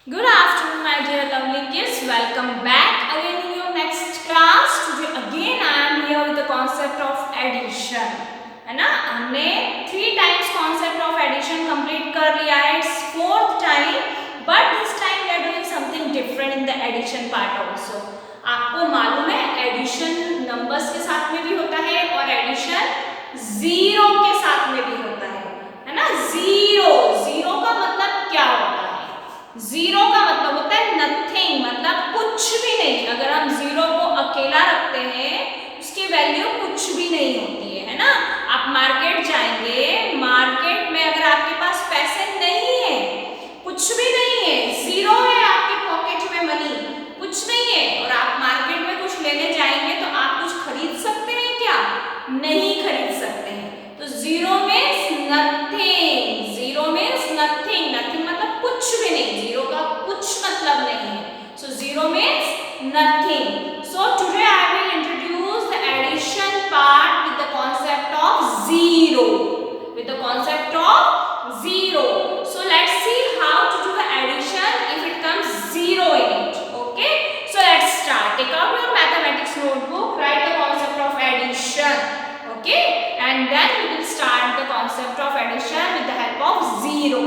Good afternoon, my dear lovely kids. Welcome back again in your next class. Today again I am here with the concept of addition. है ना, हमने 3 times concept of addition complete कर लिया है. It's 4th time, but this time we are doing something different in the addition part also. आपको मालूम है addition numbers के साथ में भी होता है और addition zero के साथ में भी होता है ना. जीरो का मतलब क्या होता है? जीरो का मतलब होता है नथिंग, मतलब कुछ भी नहीं. अगर हम जीरो को अकेला रखते हैं उसकी वैल्यू कुछ भी नहीं होती है ना. आप मार्केट जाएंगे, मार्केट में अगर आपके पास पैसे नहीं है, कुछ भी नहीं है, जीरो है आपके पॉकेट में मनी, कुछ नहीं है, और आप मार्केट में कुछ लेने जाएंगे तो आप कुछ खरीद सकते हैं क्या? नहीं खरीद सकते हैं. तो zero means nothing. Zero means nothing. Nothing मतलब कुछ भी नहीं. जीरो का कुछ मतलब नहीं है. So zero means nothing. So today I will introduce the addition part with the concept of zero. With the concept of zero. So let's see how to do the addition if it comes zero in it. Okay. So let's start. Take out your mathematics notebook. Write the concept of addition. Okay. And then we will start the concept of addition with the help of zero.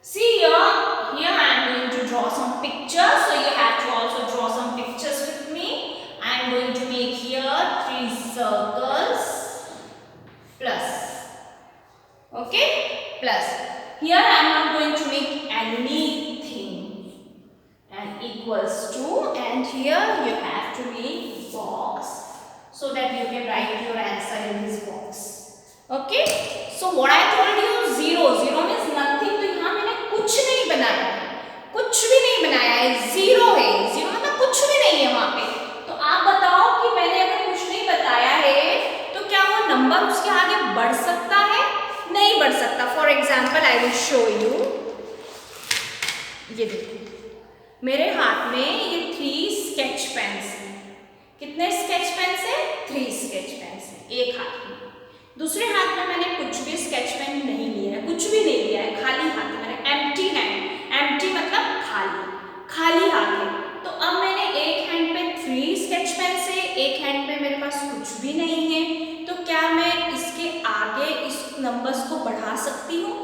See here I am going to draw some pictures, so you have to also draw some pictures with me. I am going to make here 3 circles plus. Okay, plus. Here I am not going to make anything, and equals to, and here you have to make box so that you can write your answer in this box. Okay, so what I told you, zero means nothing. तो यहाँ मैंने कुछ नहीं बनाया है, कुछ भी नहीं बनाया है, जीरो है. जीरो मतलब कुछ भी नहीं है वहां पे. तो आप बताओ कि मैंने अगर कुछ नहीं बताया है तो क्या वो नंबर उसके आगे बढ़ सकता है? नहीं बढ़ सकता. For example I will show you. ये देखो मेरे हाथ में ये 3 स्केच पेन्स हैं. कितने स्केच पेन्स हैं? 3 स्केच पेन्स हैं एक हाथ में. दूसरे हाथ में मैंने कुछ भी स्केच पेन नहीं लिया है, कुछ भी नहीं लिया है, खाली हाथ है. मैंने एम्प्टी हैंड, एम्प्टी मतलब खाली, खाली हाथ है. तो अब मैंने एक हैंड पे 3 स्केच पेन से, एक हैंड पे मेरे पास कुछ भी नहीं है. तो क्या मैं इसके आगे इस नंबर्स को बढ़ा सकती हूँ?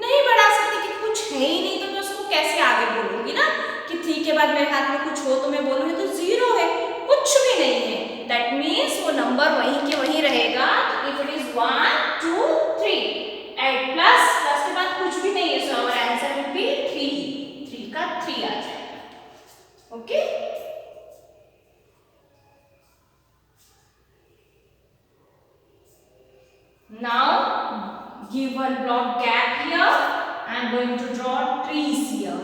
नहीं बढ़ा सकती, कि कुछ है ही नहीं. तो मैं उसको कैसे आगे बोलूँगी ना कि 3 के बाद मेरे हाथ में कुछ हो तो मैं बोलूँगी तो जीरो है, कुछ भी नहीं है. दैट मीन्स वो नंबर वहीं के वहीं रहेगा. If it is 1 2 3 add plus के बाद कुछ भी नहीं है, so our answer will be 3 का 3 आ जाएगा. Okay, now give one block gap here. I am going to draw trees here.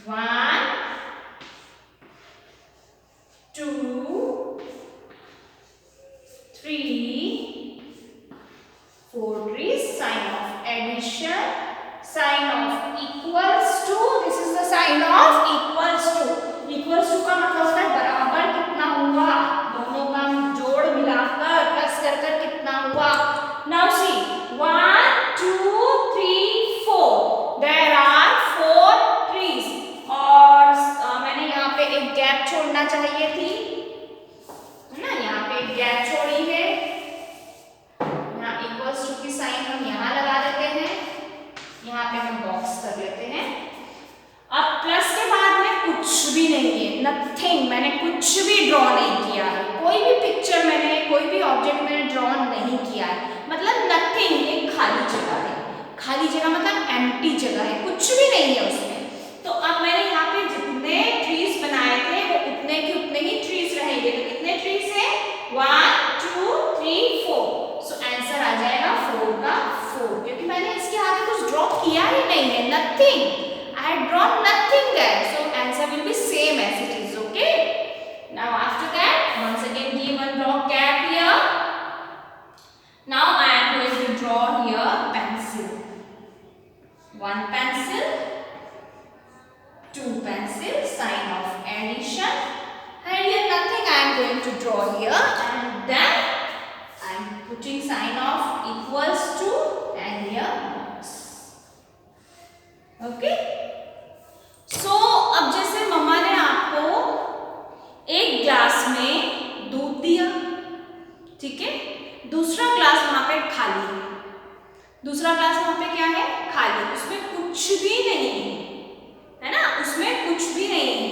1 2 3 4 trees. Sign of addition, sign of equals to. This is the sign of equals to. equals to का मतलब होता है बराबर कितना हुआ, दोनों का जोड़ मिलाकर प्लस कर कर कितना हुआ. Now see 1 2 3 4. There are 4 trees. और मैंने यहाँ पे एक गैप छोड़ना चाहिए थी, है ना. यहाँ पे एक गैप छोड़ी है. यहाँ इक्वल्स टू की साइन हम यहाँ लगा देते हैं, यहाँ पे हम बॉक्स कर लेते हैं. अब प्लस के बाद में कुछ भी नहीं है, नथिंग. मैंने कुछ भी ड्रॉ नहीं किया है, कोई भी पिक्चर मैंने, कोई भी ऑब्जेक्ट मैंने ड्रॉ नहीं किया है. मतलब नथिंग, एक खाली जगह है. खाली जगह मतलब एम्प्टी जगह है, कुछ भी नहीं है उसमें. तो अब मैंने यहाँ पे जितने ट्रीज बनाए थे वो उतने के उतने ही ट्रीज रहेंगे. तो कितने ट्रीज है? 1 2 3 4. सो आंसर आ जाएगा 4 का 4, क्योंकि मैंने इसके आगे कुछ ड्रॉ किया ही नहीं है. Nothing, I had drawn nothing there, so answer will be same as one pencil, two pencil, sign of addition, and here nothing I am going to draw here, and then I am putting sign of equals to and here box. Okay. So अब जैसे मम्मा ने आपको एक glass में दूध दिया, ठीक है, दूसरा ग्लास वहां पे खाली है, दूसरा ग्लास वहां पे क्या है, खाली, उसमें कुछ भी नहीं है ना, उसमें कुछ भी नहीं है।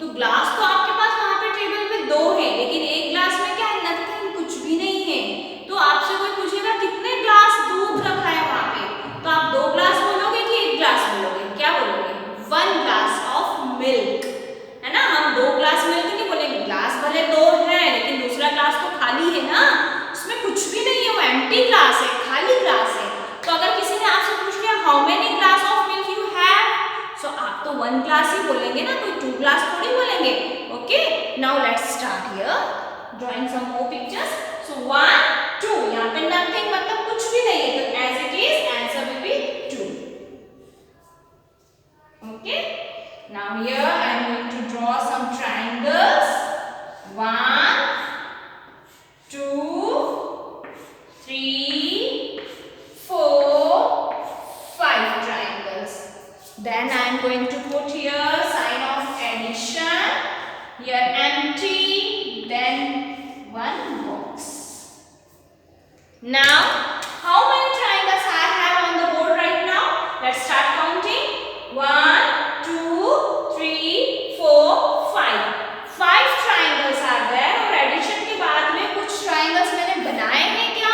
तो ग्लास तो आपके पास वहां पे टेबल पे दो है, लेकिन एक ग्लास में क्या है, नथिंग, कुछ भी नहीं है। तो आपसे कोई पूछेगा कितने ग्लास दूध रखा है वहां पे, तो आप दो ग्लास बोलोगे कि एक ग्लास बोलोगे, क्या बोलोगे, वन ग्लास ऑफ मिल्क, है ना। हम दो ग्लास मिल्क नहीं बोलेंगे, ग्लास भले दो है लेकिन दूसरा ग्लास तो खाली है ना, उसमें कुछ भी नहीं है, वो एम्प्टी ग्लास है, खाली ग्लास है। तो अगर किसी ने आपसे पूछ लिया how many glass of milk you have, so आप तो वन ग्लास ही बोलेंगे ना, कोई टू ग्लास थोड़ी बोलेंगे। Okay, now let's start here drawing some more pictures. So 1 2, यहाँ पे नथिंग मतलब कुछ भी नहीं है, तो as it is answer will be 2. Okay, now here I am going to draw some triangles. 1 2 3 4 5 triangles. Then I am going to put here sign of addition, here empty, then one box. Now how many triangles I have on the board right now? Let's start counting. 1 2 3 4 5 5 triangles are there, और addition के बाद में कुछ triangles मैंने बनाए हैं क्या,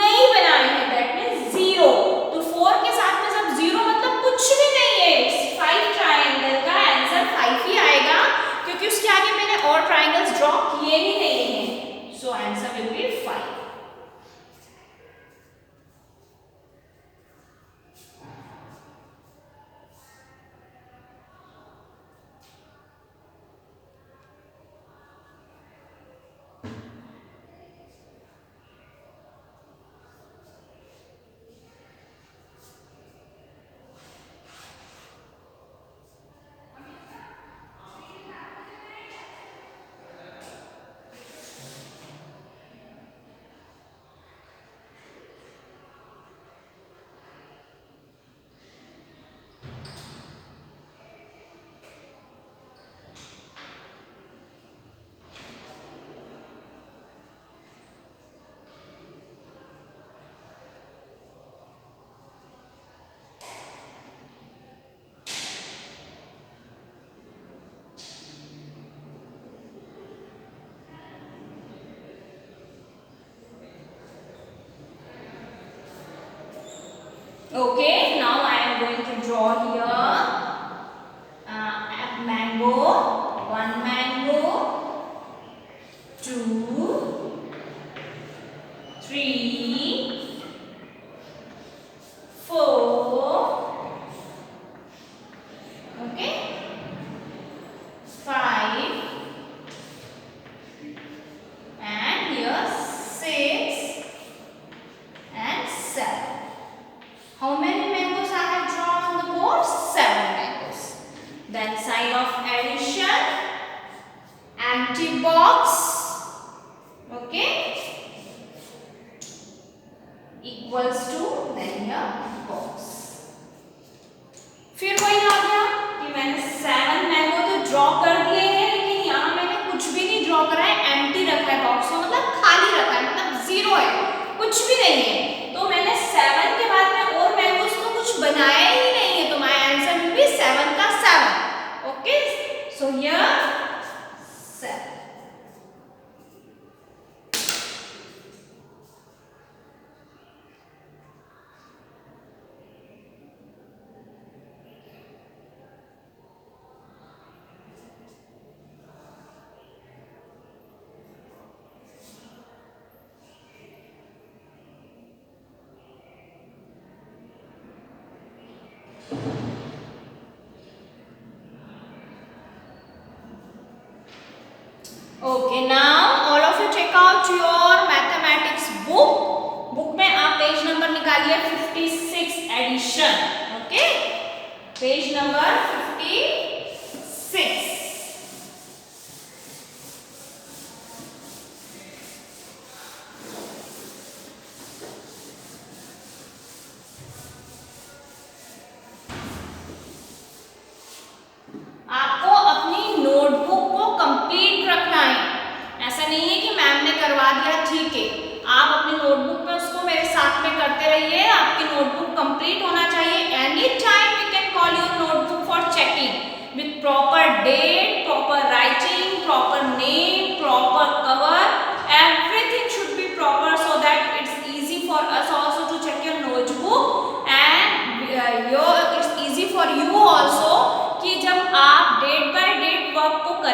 नहीं बनाए हैं, दैट मींस 0। तो 4 के साथ में सब 0 मतलब कुछ भी नहीं है। 5 ट्रायंगल का आंसर 5 ही आएगा, क्योंकि उसके आगे मैंने और ट्रायंगल्स ड्रॉ किए ही नहीं हैं। So answer will B 5. Okay, now I am going to draw here a mango, one mango, 2 3 4, okay, 5, and here 6 and 7. How many mangoes I have drawn on the board? 7 mangoes. Then sign of addition, empty box, okay, equals to then here box. फिर वही आ गया कि मैंने 7 mango तो draw कर दिए हैं, लेकिन यहाँ मैंने कुछ भी नहीं ड्रॉ करा है, एम्प्टी रखा है बॉक्स को, मतलब खाली रखा है, मतलब 0 है, कुछ भी नहीं है। तो मैंने 7 के बाद में और मैंगोस तो कुछ बनाया ही नहीं है, तो माय आंसर विल बी 7 का 7. Okay, so here 7. Okay, now all of you check out your mathematics book. Book में आप पेज नंबर निकालिए 56 एडिशन. ओके,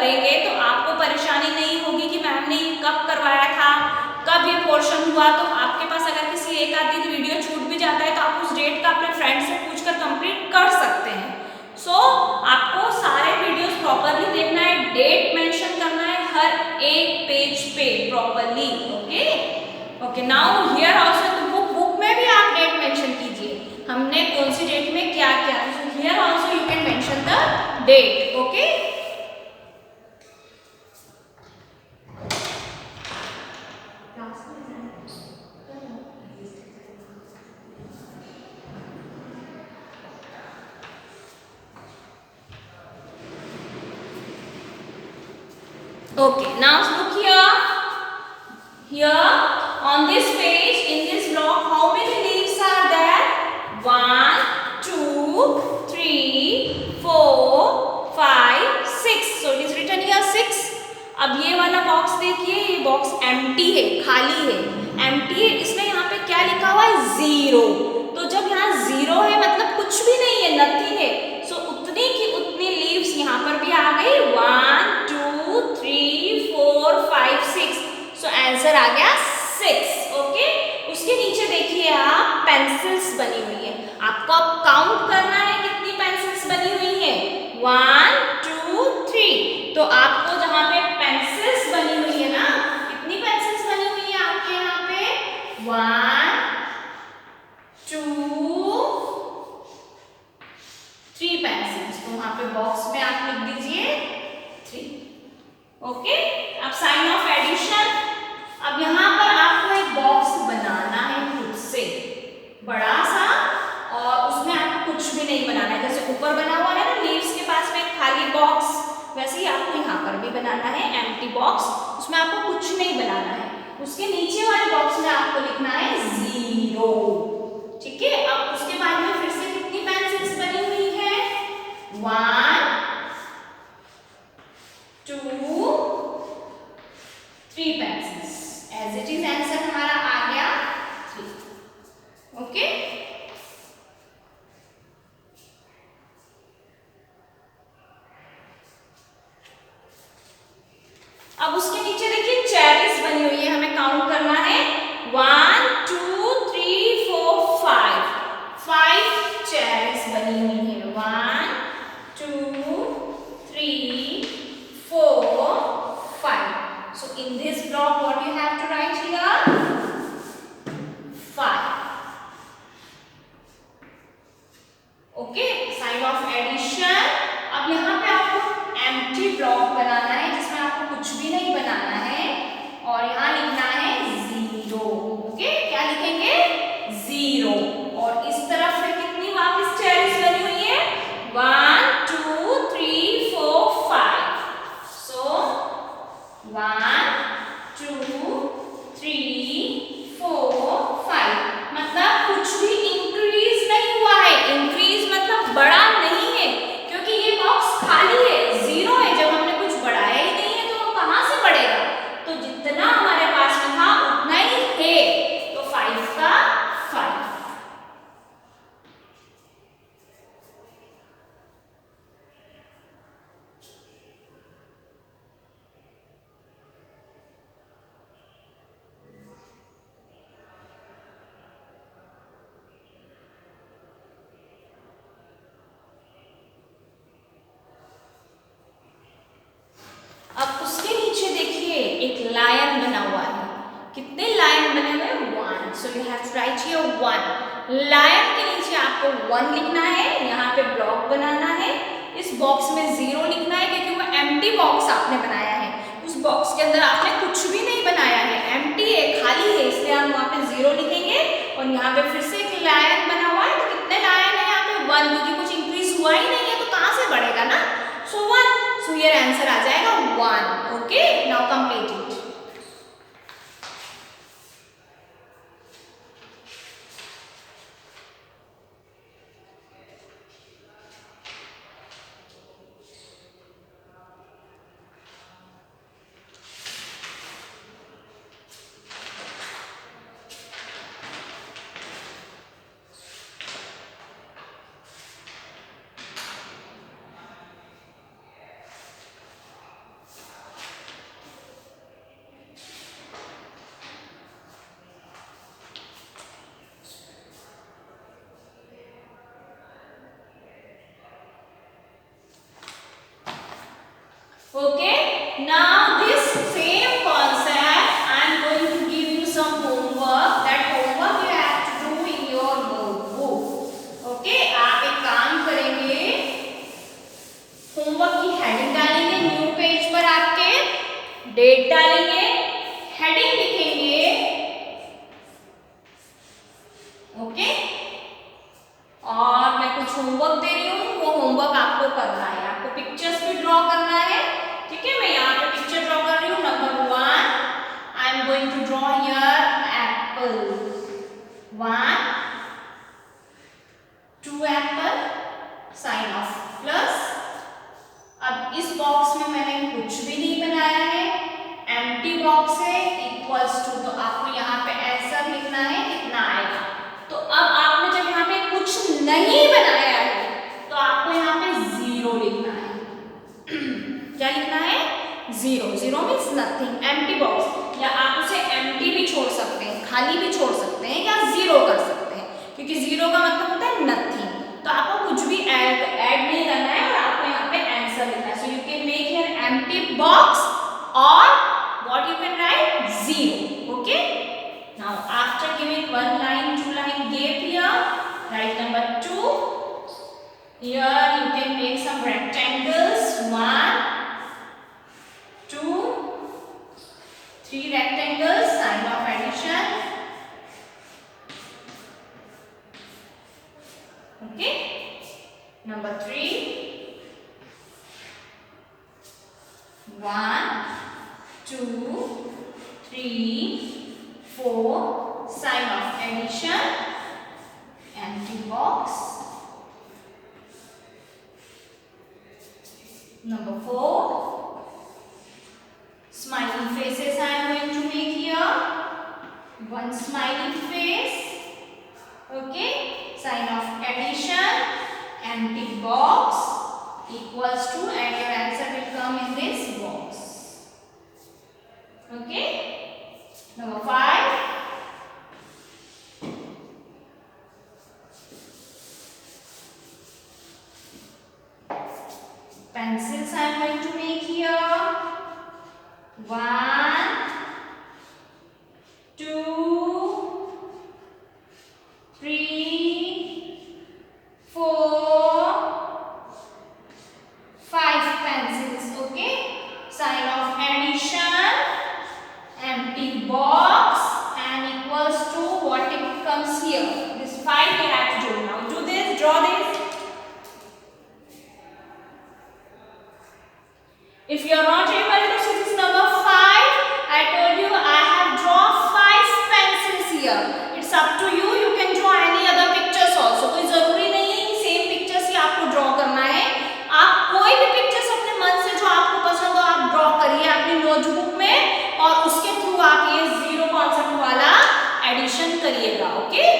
करेंगे तो आपको परेशानी नहीं होगी कि मैम ने ये कब करवाया था, कब ये पोर्शन हुआ। तो आपके पास अगर किसी एक आधी वीडियो छूट भी जाता है तो आप उस डेट का अपने फ्रेंड से पूछकर कंप्लीट कर सकते हैं। सो आपको सारे वीडियोस प्रॉपरली देखना है, डेट मेंशन करना है हर एक पेज पे properly. Okay okay, now here also book में भी आप डेट मेंशन कीजिए, हमने कौन सी डेट में क्या किया। Here also you can mention the date. Okay, okay, now look here. Here on this page, in this block, how many leaves are there? 1, 2, 3, 4, 5, 6. So it is written here 6. अब ये वाला box देखिए, ये box empty है, खाली है, empty है। इसमें यहाँ पे क्या लिखा हुआ है? 0। तो जब यहाँ 0 है मतलब कुछ भी नहीं है, नथिंग है। सो उतनी की उतनी लीव्स यहाँ पर भी आ गई। 1, 2, 3, 4, 5, 6। सो आंसर आ गया 6। ओके, उसके नीचे देखिए आप पेंसिल्स बनी हुई है, आपको अब काउंट करना है कितनी पेंसिल्स बनी हुई है। 1, 2, 3। तो आपको जहाँ पे पेंसिल्स बनी हुई है ना, कितनी पेंसिल्स बनी हुई है आपके यहाँ पे? 1, 2, 3 पेंसिल्स। तो वहां पे बॉक्स में आप लिख दीजिए 3। ओके, अब साइन ऑफ एडिशन। अब यहाँ पर आपको एक बॉक्स बनाना है खुद से, बड़ा सा, और उसमें आपको कुछ भी नहीं बनाना है। जैसे ऊपर बना हुआ है ना लीव्स के पास में एक खाली बॉक्स, वैसे ही आपको यहाँ पर भी बनाना है एम्प्टी बॉक्स, उसमें आपको कुछ नहीं बनाना है। उसके नीचे वाले बॉक्स में आपको लिखना है 0। ठीक है, अब उसके बाद में फिर से कितनी पेंसिल्स बनी हुई है? 1, 2, 3 pencils. As it is answer हमारा आ गया 3। ओके, अब उसके नीचे देखिए चेरीज बनी हुई है, हमें काउंट करना है। 1, 2, 3, 4, 5 चेरीज बनी हुई है। 1, 2, 3, 4, 5। So in this block what you have to write here? 5. Okay, sign of addition। अब यहाँ पे आपको एम्प्टी ब्लॉक बनाना है जिसमें आपको कुछ भी नहीं बनाना है, और यहाँ लिखना है 0। ओके, क्या लिखेंगे? 0। और इस तरफ में कितनी वापस चेरीज बनी हुई है? 1, 2, 3, 4, 5। सो 1, 2, 3, 4, 5। मतलब कुछ भी इंक्रीज नहीं हुआ है। इंक्रीज मतलब बड़ा नहीं है, क्योंकि ये बॉक्स खाली है, 0 है। जब हमने कुछ बढ़ाया ही नहीं है तो वो कहाँ से बढ़ेगा? तो जितना हमारे पास में था उतना ही है, तो 5 का 5। अब उसके नीचे देखिए एक लायन बना हुआ है। कितने लायन बने हुए हैं? 1। So you have to write here 1। Lion के नीचे आपको 1 लिखना है, यहाँ पे ब्लॉक बनाना है। इस बॉक्स में 0 लिखना है क्योंकि वो एम्प्टी बॉक्स आपने बनाया है। उस बॉक्स के अंदर आपने कुछ भी नहीं बनाया है, एम्प्टी है, खाली है, इसलिए हम वहाँ पे 0 लिखेंगे। और यहाँ पे फिर से एक लायन बना हुआ है, तो कितने लायन है यहाँ पे? 1, क्योंकि कुछ इंक्रीज हुआ ही नहीं है तो कहाँ से बढ़ेगा ना। सो 1। सो हियर आंसर आ जाएगा 1। Okay, now complete it. now this same concept I am going to give you some homework. That homework you have to do in your notebook. Okay, आप एक काम करेंगे, होमवर्क की हेडिंग डालेंगे new page पर, आपके date डालेंगे, heading लिखेंगे, ओके। और मैं कुछ होमवर्क दे रही हूँ, वो होमवर्क आपको करना है, आपको पिक्चर्स भी ड्रॉ करना है, ठीक है। मैं यहाँ पे पिक्चर ड्रॉ कर रही हूँ। Number 1 I am going to draw here apple, 1 2 apple, sign of plus. अब इस बॉक्स में मैंने कुछ भी नहीं बनाया है, एम्प्टी बॉक्स है, इक्वल्स टू, तो आपको यहाँ पे आंसर लिखना है, कितना आएगा। तो अब आपने जब यहाँ पे कुछ नहीं बनाया है तो आपको यहाँ पे 0 लिखना है। क्या लिखना है? 0। 0 मीन्स नथिंग, एम्प्टी बॉक्स, या आप उसे एम्प्टी भी छोड़ सकते हैं, खाली भी छोड़ सकते हैं, या 0 कर सकते हैं, क्योंकि 0 का मतलब होता है नथिंग। तो आपको कुछ भी ऐड नहीं करना है और आपको यहाँ पे आंसर लिखना है। So you can make here empty box और what you can write 0. Okay, now after giving 1 line 2 line gap here, write number 2. Here you can make some rectangles, 1 2 3 rectangles, sign of addition. Okay, number 3, 1 2 3 4, sign of addition, empty box. Number 4, smiley faces I am going to make here, 1 smiley face, okay, sign of addition, empty box, equals to, and your answer will come in this box. Okay, number 5, pencils I am going to make here, 1 2 3 4 5 pencils, okay, sign of addition, empty box, and equals to what it comes here. This 5 we have to do. Now do this, draw this. If you are not able to see this number 5, I told you I have drawn 5 pencils here. It's up to you. You can draw any other pictures also. कोई जरूरी नहीं है कि same pictures ही आपको draw करना है। आप कोई भी पिक्चर्स अपने मन से जो आपको पसंद हो आप ड्रॉ करिए अपनी नोटबुक में, और उसके थ्रू आप ये 0 कॉन्सेप्ट वाला एडिशन करिएगा। Okay,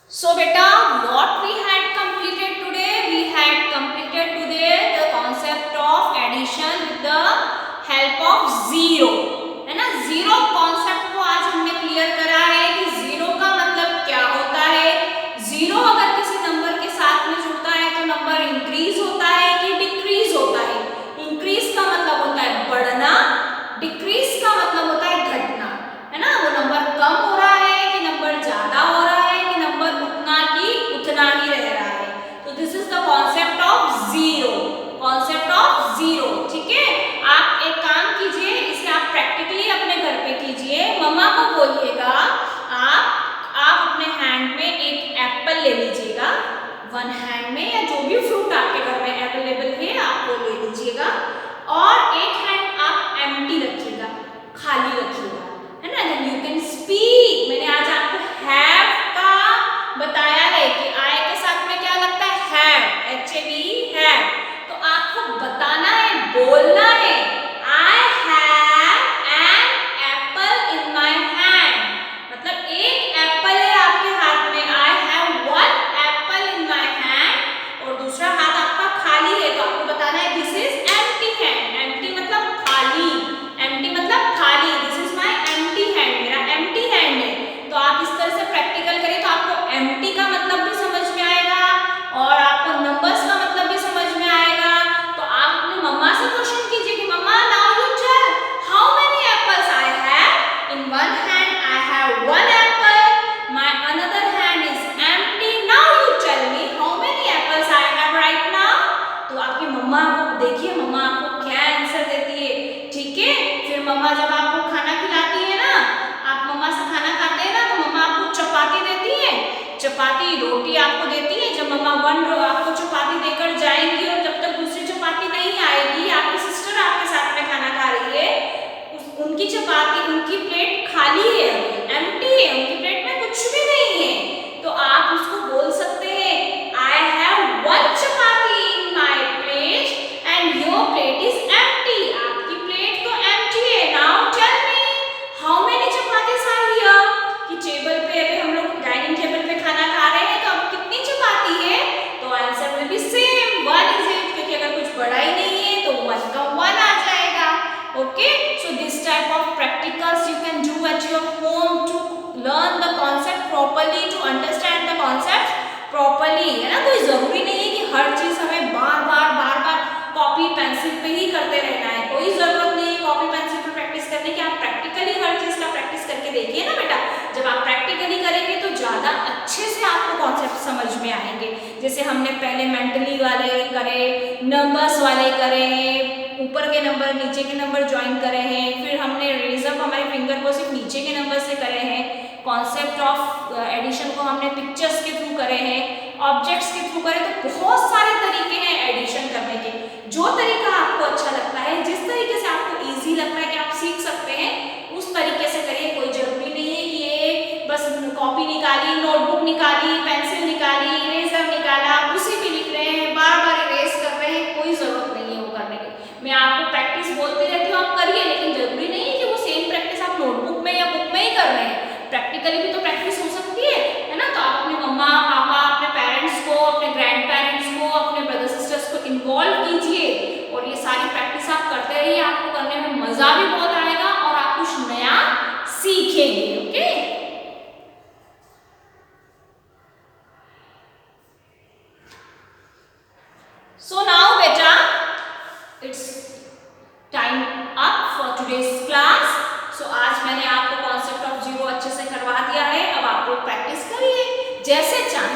so beta, what we had completed today? We had completed today the concept of addition with the help of 0, है ना। 0 कॉन्सेप्ट को आज हमने क्लियर करा है कि 0 का मतलब क्या होता है। 0 अगर किसी नंबर के साथ में जुड़ता है तो नंबर इंक्रीज होता है कि डिक्रीज होता है। इंक्रीज का मतलब होता है बढ़ना, डिक्रीज का मतलब होता है घटना, है ना। वो नंबर कम हो रहा है कि नंबर ज्यादा हो रहा है, उतना ही रह रहा है। तो this is the concept of 0, concept of 0, ठीक है। आप एक काम कीजिए, इसे आप प्रैक्टिकली अपने घर पे कीजिए। मम्मा को बोलिएगा आप अपने हैंड में एक एप्पल ले लीजिएगा, 1 हैंड में, या जो भी फ्रूट आपके घर में अवेलेबल है आप वो ले लीजिएगा, और एक हैंड आप एम्प्टी रखिएगा, खाली रखिएगा, है ना। Then you can speak. मैंने आज आपको हैव का बताया है कि आई के साथ में क्या लगता है, हैव, HAV, हैव। तो आपको बताना है, बोलना है, I have an apple in my hand, मतलब एक एप्पल है आपके हाथ में। आई हैव 1 चपाती रोटी आपको देती है, जब मम्मा आपको चपाती देकर जाएंगी और जब तक दूसरी चपाती नहीं आएगी, आपकी सिस्टर आपके साथ में खाना खा रही है, उनकी चपाती, उनकी प्लेट खाली है, एम्प्टी है, उनकी प्लेट में कुछ भी नहीं है, तो आप उसको बोल सकते हैं I have one chapati in my plate and your plate is empty. आपकी प्लेट तो एम्प्टी है। Now tell me how many chapatis are here, कि टेबल पे अभी हम लोग डाइनिंग टेबल पे खाना खा रहे हैं, तो अब कितनी चपाती है, तो answer will B same, one is it, क्योंकि अगर कुछ बड़ा ही नहीं है तो वन का वन आ जाएगा। Okay, so this type of practicals you can do at your home to learn the concept properly, to understand the concept properly, है ना। कोई जरूरी नहीं है कि हर चीज हमें बार बार कॉपी पेंसिल पे ही करते रहना है, कोई जरूरत नहीं है कॉपी पेंसिल पे प्रैक्टिस करने की। आप प्रैक्टिकली हर चीज का प्रैक्टिस करके देखिए ना बेटा। जब आप प्रैक्टिकली करेंगे तो ज्यादा अच्छे से आपको कॉन्सेप्ट समझ में आएंगे। जैसे हमने पहले मेंटली वाले करे, नंबर्स वाले करे, ऊपर के नंबर नीचे के नंबर ज्वाइन करे हैं, फिर हमने रेज अप हमारे फिंगर को सिर्फ नीचे के नंबर से करे हैं, कॉन्सेप्ट ऑफ एडिशन को हमने पिक्चर्स के थ्रू करे हैं, ऑब्जेक्ट्स के थ्रू करे, तो बहुत सारे तरीके हैं एडिशन करने के। जो तरीका आपको अच्छा लगता है, जिस तरीके से आपको इजी लगता है कि आप सीख सकते हैं, उस तरीके से करिए। कोई जरूरी नहीं है कि ये बस कॉपी निकाली, नोटबुक निकाली, पेंसिल निकाली, इरेजर निकाला, उसी पे लिख रहे हैं, बार बार इरेज कर रहे हैं, कोई जरूरत नहीं है वो करने की। मैं आपको प्रैक्टिस बोलती रहती हूँ, आप करिए, लेकिन जरूरी नहीं है कि वो सेम प्रैक्टिस आप नोटबुक में या बुक में ही कर रहे हैं। प्रैक्टिकली भी तो प्रैक्टिस हो सकती है ना। तो आप अपने मम्मा पापा, अपने पेरेंट्स को, अपने ग्रैंड पेरेंट्स को, अपने ब्रदर सिस्टर्स को इन्वॉल्व कीजिए और ये सारी प्रैक्टिस आप करते रहिए। आपको करने में मजा भी बहुत आएगा और आप कुछ नया सीखेंगे। Okay, so now beta it's time up for today's class. so आज मैंने आपको कॉन्सेप्ट ऑफ जीरो अच्छे से करवा दिया है। अब आप लोग प्रैक्टिस करिए जैसे चाहे।